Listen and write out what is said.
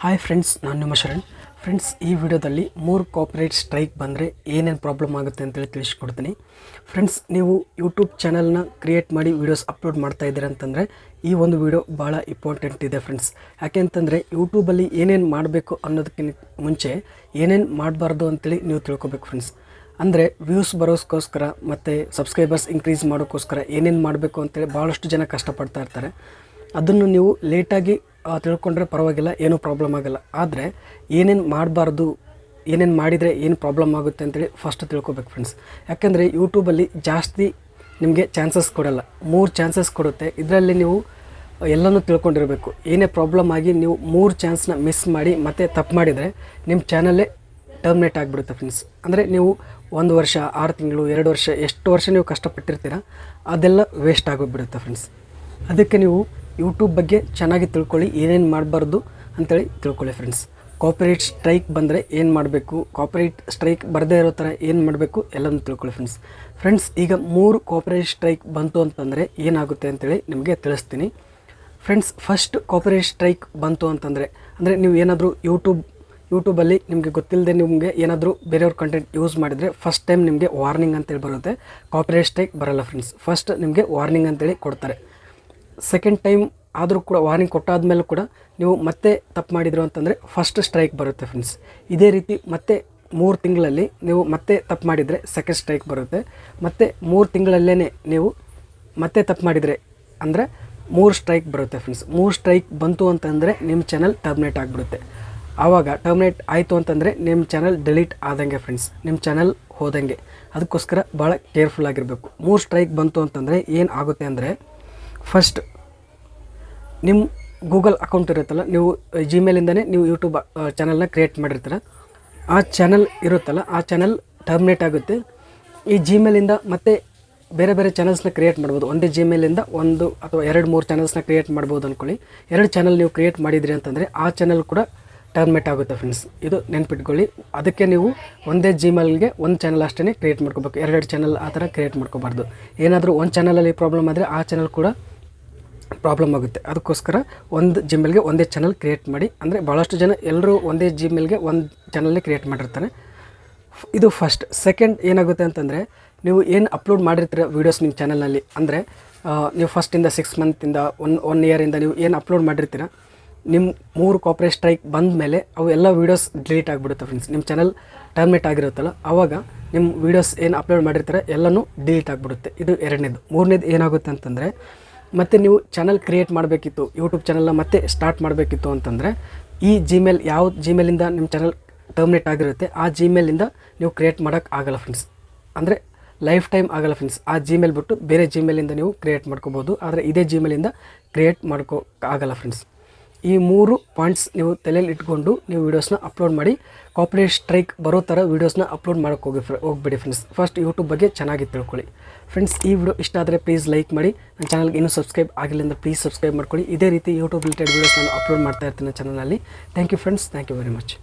Hi friends, ನಾನು ನಿಮ್ಮ Sharan. Friends, ಈ ವಿಡಿಯೋದಲ್ಲಿ 3 ಕಾಪಿರೈಟ್ ಸ್ಟ್ರೈಕ್ ಬಂದರೆ ಏನೇನು ಪ್ರಾಬ್ಲಮ್ ಆಗುತ್ತೆ ಅಂತೇಳಿ ತಿಳಿಸ್ಕೊಡ್ತೀನಿ. ಫ್ರೆಂಡ್ಸ್, ನೀವು ಯೂಟ್ಯೂಬ್ ಚಾನಲ್ನ ಕ್ರಿಯೇಟ್ ಮಾಡಿ ವೀಡಿಯೋಸ್ ಅಪ್ಲೋಡ್ ಮಾಡ್ತಾ ಇದ್ದೀರ ಅಂತಂದರೆ ಈ ಒಂದು ವಿಡಿಯೋ ಭಾಳ ಇಂಪಾರ್ಟೆಂಟ್ ಇದೆ ಫ್ರೆಂಡ್ಸ್. ಯಾಕೆಂತಂದರೆ ಯೂಟ್ಯೂಬಲ್ಲಿ ಏನೇನು ಮಾಡಬೇಕು ಅನ್ನೋದಕ್ಕಿಂತ ಮುಂಚೆ ಏನೇನು ಮಾಡಬಾರ್ದು ಅಂತೇಳಿ ನೀವು ತಿಳ್ಕೊಬೇಕು ಫ್ರೆಂಡ್ಸ್. ಅಂದರೆ ವ್ಯೂಸ್ ಬರೋಸ್ಕೋಸ್ಕರ ಮತ್ತು ಸಬ್ಸ್ಕ್ರೈಬರ್ಸ್ ಇನ್ಕ್ರೀಸ್ ಮಾಡೋಕ್ಕೋಸ್ಕರ ಏನೇನು ಮಾಡಬೇಕು ಅಂತೇಳಿ ಭಾಳಷ್ಟು ಜನ ಕಷ್ಟಪಡ್ತಾ ಇರ್ತಾರೆ. ಅದನ್ನು ನೀವು ಲೇಟಾಗಿ ತಿಳ್ಕೊಂಡ್ರೆ ಪರವಾಗಿಲ್ಲ, ಏನೂ ಪ್ರಾಬ್ಲಮ್ ಆಗೋಲ್ಲ. ಆದರೆ ಏನೇನು ಮಾಡಬಾರ್ದು, ಏನೇನು ಮಾಡಿದರೆ ಏನು ಪ್ರಾಬ್ಲಮ್ ಆಗುತ್ತೆ ಅಂತೇಳಿ ಫಸ್ಟ್ ತಿಳ್ಕೊಬೇಕು ಫ್ರೆಂಡ್ಸ್. ಯಾಕೆಂದರೆ ಯೂಟ್ಯೂಬಲ್ಲಿ ಜಾಸ್ತಿ ನಿಮಗೆ ಚಾನ್ಸಸ್ ಕೊಡಲ್ಲ, 3 ಚಾನ್ಸಸ್ ಕೊಡುತ್ತೆ. ಇದರಲ್ಲಿ ನೀವು ಎಲ್ಲನೂ ತಿಳ್ಕೊಂಡಿರಬೇಕು. ಏನೇ ಪ್ರಾಬ್ಲಮ್ ಆಗಿ ನೀವು 3 ಚಾನ್ಸ್ನ ಮಿಸ್ ಮಾಡಿ ಮತ್ತೆ ತಪ್ಪು ಮಾಡಿದರೆ ನಿಮ್ಮ ಚಾನಲ್ಲೇ ಟರ್ಮಿನೇಟ್ ಆಗಿಬಿಡುತ್ತೆ ಫ್ರೆಂಡ್ಸ್. ಅಂದರೆ ನೀವು 1 ವರ್ಷ, 6 ತಿಂಗಳು, 2 ವರ್ಷ, ಎಷ್ಟು ವರ್ಷ ನೀವು ಕಷ್ಟಪಟ್ಟಿರ್ತೀರ ಅದೆಲ್ಲ ವೇಸ್ಟ್ ಆಗೋಗ್ಬಿಡುತ್ತೆ ಫ್ರೆಂಡ್ಸ್. ಅದಕ್ಕೆ ನೀವು ಯೂಟ್ಯೂಬ್ ಬಗ್ಗೆ ಚೆನ್ನಾಗಿ ತಿಳ್ಕೊಳ್ಳಿ, ಏನೇನು ಮಾಡಬಾರ್ದು ಅಂತೇಳಿ ತಿಳ್ಕೊಳ್ಳಿ ಫ್ರೆಂಡ್ಸ್. ಕಾಪಿರೈಟ್ ಸ್ಟ್ರೈಕ್ ಬಂದರೆ ಏನು ಮಾಡಬೇಕು, ಕಾಪಿರೈಟ್ ಸ್ಟ್ರೈಕ್ ಬರದೇ ಇರೋ ಥರ ಏನು ಮಾಡಬೇಕು ಎಲ್ಲನೂ ತಿಳ್ಕೊಳ್ಳಿ ಫ್ರೆಂಡ್ಸ್. ಫ್ರೆಂಡ್ಸ್, ಈಗ 3 ಕಾಪಿರೈಟ್ ಸ್ಟ್ರೈಕ್ ಬಂತು ಅಂತಂದರೆ ಏನಾಗುತ್ತೆ ಅಂತೇಳಿ ನಿಮಗೆ ತಿಳಿಸ್ತೀನಿ. ಫ್ರೆಂಡ್ಸ್, ಫಸ್ಟ್ ಕಾಪಿರೈಟ್ ಸ್ಟ್ರೈಕ್ ಬಂತು ಅಂತಂದರೆ ಅಂದರೆ ನೀವು ಏನಾದರೂ ಯೂಟ್ಯೂಬಲ್ಲಿ ನಿಮಗೆ ಗೊತ್ತಿಲ್ಲದೆ ನಿಮಗೆ ಏನಾದರೂ ಬೇರೆಯವ್ರ ಕಂಟೆಂಟ್ ಯೂಸ್ ಮಾಡಿದರೆ ಫಸ್ಟ್ ಟೈಮ್ ನಿಮಗೆ ವಾರ್ನಿಂಗ್ ಅಂತೇಳಿ ಬರುತ್ತೆ. ಕಾಪಿರೈಟ್ ಸ್ಟ್ರೈಕ್ ಬರಲ್ಲ ಫ್ರೆಂಡ್ಸ್. ಫಸ್ಟ್ ನಿಮಗೆ ವಾರ್ನಿಂಗ್ ಅಂತೇಳಿ ಕೊಡ್ತಾರೆ. ಸೆಕೆಂಡ್ ಟೈಮ್ ಆದರೂ ಕೂಡ ವಾರ್ನಿಂಗ್ ಕೊಟ್ಟಾದ್ಮೇಲೆ ಕೂಡ ನೀವು ಮತ್ತೆ ತಪ್ಪು ಮಾಡಿದ್ರು ಅಂತಂದರೆ ಫಸ್ಟ್ ಸ್ಟ್ರೈಕ್ ಬರುತ್ತೆ ಫ್ರೆಂಡ್ಸ್. ಇದೇ ರೀತಿ ಮತ್ತೆ 3 ತಿಂಗಳಲ್ಲಿ ನೀವು ಮತ್ತೆ ತಪ್ಪು ಮಾಡಿದರೆ ಸೆಕೆಂಡ್ ಸ್ಟ್ರೈಕ್ ಬರುತ್ತೆ. ಮತ್ತು 3 ತಿಂಗಳಲ್ಲೇ ನೀವು ಮತ್ತೆ ತಪ್ಪು ಮಾಡಿದರೆ ಅಂದರೆ 3 ಸ್ಟ್ರೈಕ್ ಬರುತ್ತೆ ಫ್ರೆಂಡ್ಸ್. 3 ಸ್ಟ್ರೈಕ್ ಬಂತು ಅಂತಂದರೆ ನಿಮ್ಮ ಚಾನಲ್ ಟರ್ಮಿನೇಟ್ ಆಗಿಬಿಡುತ್ತೆ. ಆವಾಗ ಟರ್ಮಿನೇಟ್ ಆಯಿತು ಅಂತಂದರೆ ನಿಮ್ಮ ಚಾನಲ್ ಡಿಲೀಟ್ ಆದಂಗೆ ಫ್ರೆಂಡ್ಸ್, ನಿಮ್ಮ ಚಾನಲ್ ಹೋದಂಗೆ. ಅದಕ್ಕೋಸ್ಕರ ಭಾಳ ಕೇರ್ಫುಲ್ ಆಗಿರಬೇಕು. 3 ಸ್ಟ್ರೈಕ್ ಬಂತು ಅಂತಂದರೆ ಏನು ಆಗುತ್ತೆ ಅಂದರೆ, ಫಸ್ಟ್ ನಿಮ್ಮ ಗೂಗಲ್ ಅಕೌಂಟ್ ಇರುತ್ತಲ್ಲ, ನೀವು ಜಿಮೇಲಿಂದನೇ ನೀವು ಯೂಟ್ಯೂಬ್ ಚಾನಲ್ನ ಕ್ರಿಯೇಟ್ ಮಾಡಿರ್ತೀರ. ಆ ಚಾನಲ್ ಇರುತ್ತಲ್ಲ, ಆ ಚಾನಲ್ ಟರ್ಮಿನೇಟ್ ಆಗುತ್ತೆ. ಈ ಜಿಮೇಲಿಂದ ಮತ್ತೆ ಬೇರೆ ಬೇರೆ ಚಾನಲ್ಸ್ನ ಕ್ರಿಯೇಟ್ ಮಾಡ್ಬೋದು. ಒಂದೇ ಜಿಮೇಲಿಂದ 1 ಅಥವಾ 2-3 ಚಾನಲ್ಸ್ನ ಕ್ರಿಯೇಟ್ ಮಾಡ್ಬೋದು ಅಂದ್ಕೊಳ್ಳಿ. 2 ಚಾನಲ್ ನೀವು ಕ್ರಿಯೇಟ್ ಮಾಡಿದ್ರಿ ಅಂತಂದರೆ ಆ ಚಾನಲ್ ಕೂಡ ಟರ್ಮಿನೇಟ್ ಆಗುತ್ತೆ ಫ್ರೆಂಡ್ಸ್. ಇದು ನೆನ್ಪಿಟ್ಕೊಳ್ಳಿ. ಅದಕ್ಕೆ ನೀವು ಒಂದೇ ಜಿಮೇಲ್ಗೆ 1 ಚಾನಲ್ ಅಷ್ಟೇ ಕ್ರಿಯೇಟ್ ಮಾಡ್ಕೋಬೇಕು. 2 ಚಾನಲ್ ಆ ಥರ ಕ್ರಿಯೇಟ್ ಮಾಡ್ಕೋಬಾರ್ದು. ಏನಾದರೂ ಒಂದು ಚಾನಲಲ್ಲಿ ಪ್ರಾಬ್ಲಮ್ ಆದರೆ ಆ ಚಾನಲ್ ಕೂಡ ಪ್ರಾಬ್ಲಮ್ ಆಗುತ್ತೆ. ಅದಕ್ಕೋಸ್ಕರ ಒಂದು ಜಿಮೇಲ್ಗೆ ಒಂದೇ ಚಾನಲ್ ಕ್ರಿಯೇಟ್ ಮಾಡಿ. ಅಂದರೆ ಭಾಳಷ್ಟು ಜನ ಎಲ್ಲರೂ ಒಂದೇ ಜಿಮೇಲ್ಗೆ 1 ಚಾನಲ್ನೇ ಕ್ರಿಯೇಟ್ ಮಾಡಿರ್ತಾರೆ. ಇದು ಫಸ್ಟ್. ಸೆಕೆಂಡ್ ಏನಾಗುತ್ತೆ ಅಂತಂದರೆ, ನೀವು ಏನು ಅಪ್ಲೋಡ್ ಮಾಡಿರ್ತೀರ ವೀಡಿಯೋಸ್ ನಿಮ್ಮ ಚಾನಲ್ನಲ್ಲಿ, ಅಂದರೆ ನೀವು ಫಸ್ಟಿಂದ 6 ಮಂತಿಂದ 1 ಇಯರಿಂದ ನೀವು ಏನು ಅಪ್ಲೋಡ್ ಮಾಡಿರ್ತೀರ, ನಿಮ್ಮ 3 ಕಾಪಿರೈಟ್ ಸ್ಟ್ರೈಕ್ ಬಂದ ಮೇಲೆ ಅವು ಎಲ್ಲ ವೀಡಿಯೋಸ್ ಡಿಲೀಟ್ ಆಗಿಬಿಡುತ್ತೆ ಫ್ರೆಂಡ್ಸ್. ನಿಮ್ಮ ಚಾನಲ್ ಟರ್ಮಿನೇಟ್ ಆಗಿರುತ್ತಲ್ಲ, ಆವಾಗ ನಿಮ್ಮ ವೀಡಿಯೋಸ್ ಏನು ಅಪ್ಲೋಡ್ ಮಾಡಿರ್ತೀರ ಎಲ್ಲನೂ ಡಿಲೀಟ್ ಆಗಿಬಿಡುತ್ತೆ. ಇದು 2ನೇದು. 3ನೇದು ಏನಾಗುತ್ತೆ ಅಂತಂದರೆ, ಮತ್ತು ನೀವು ಚಾನಲ್ ಕ್ರಿಯೇಟ್ ಮಾಡಬೇಕಿತ್ತು, ಯೂಟ್ಯೂಬ್ ಚಾನಲ್ನ ಮತ್ತೆ ಸ್ಟಾರ್ಟ್ ಮಾಡಬೇಕಿತ್ತು ಅಂತಂದರೆ, ಈ ಜಿಮೇಲ್ ಯಾವ ಜಿಮೇಲಿಂದ ನಿಮ್ಮ ಚಾನಲ್ ಟರ್ಮಿನೇಟ್ ಆಗಿರುತ್ತೆ ಆ ಜಿಮೇಲಿಂದ ನೀವು ಕ್ರಿಯೇಟ್ ಮಾಡೋಕ್ಕೆ ಆಗಲ್ಲ ಫ್ರೆಂಡ್ಸ್. ಅಂದರೆ ಲೈಫ್ ಟೈಮ್ ಆಗಲ್ಲ ಫ್ರೆಂಡ್ಸ್. ಆ ಜಿಮೇಲ್ ಬಿಟ್ಟು ಬೇರೆ ಜಿಮೇಲಿಂದ ನೀವು ಕ್ರಿಯೇಟ್ ಮಾಡ್ಕೋಬೋದು. ಆದರೆ ಇದೇ ಜಿಮೇಲಿಂದ ಕ್ರಿಯೇಟ್ ಆಗಲ್ಲ ಫ್ರೆಂಡ್ಸ್. ಈ 3 ಪಾಯಿಂಟ್ಸ್ ನೀವು ತಲೆಯಲ್ಲಿ ಇಟ್ಕೊಂಡು ನೀವು ವೀಡಿಯೋಸ್ನ ಅಪ್ಲೋಡ್ ಮಾಡಿ. ಕಾಪಿರೈಟ್ ಸ್ಟ್ರೈಕ್ ಬರೋ ಥರ ವೀಡಿಯೋಸ್ನ ಅಪ್ಲೋಡ್ ಮಾಡೋಕ್ಕೆ ಹೋಗ್ಬೇಡಿ ಫ್ರೆಂಡ್ಸ್. ಫಸ್ಟ್ ಯೂಟ್ಯೂಬ್ ಬಗ್ಗೆ ಚೆನ್ನಾಗಿ ತಿಳ್ಕೊಳ್ಳಿ ಫ್ರೆಂಡ್ಸ್. ಈ ವಿಡಿಯೋ ಇಷ್ಟ ಆದರೆ ಪ್ಲೀಸ್ ಲೈಕ್ ಮಾಡಿ. ನನ್ನ ಚಾನಲ್ಗೆ ಇನ್ನೂ ಸಬ್ಸ್ಕ್ರೈಬ್ ಆಗಿಲ್ಲ ಅಂದರೆ ಪ್ಲೀಸ್ ಸಬ್ಸ್ಕ್ರೈಬ್ ಮಾಡ್ಕೊಳ್ಳಿ. ಇದೇ ರೀತಿ ಯೂಟ್ಯೂಬ್ ರಿಲೇಟೆಡ್ ವೀಡಿಯೋಸ್ ನಾನು ಅಪ್ಲೋಡ್ ಮಾಡ್ತಾ ಇರ್ತೀನಿ ಚಾನಲಲ್ಲಿ. Thank you friends, thank you very much.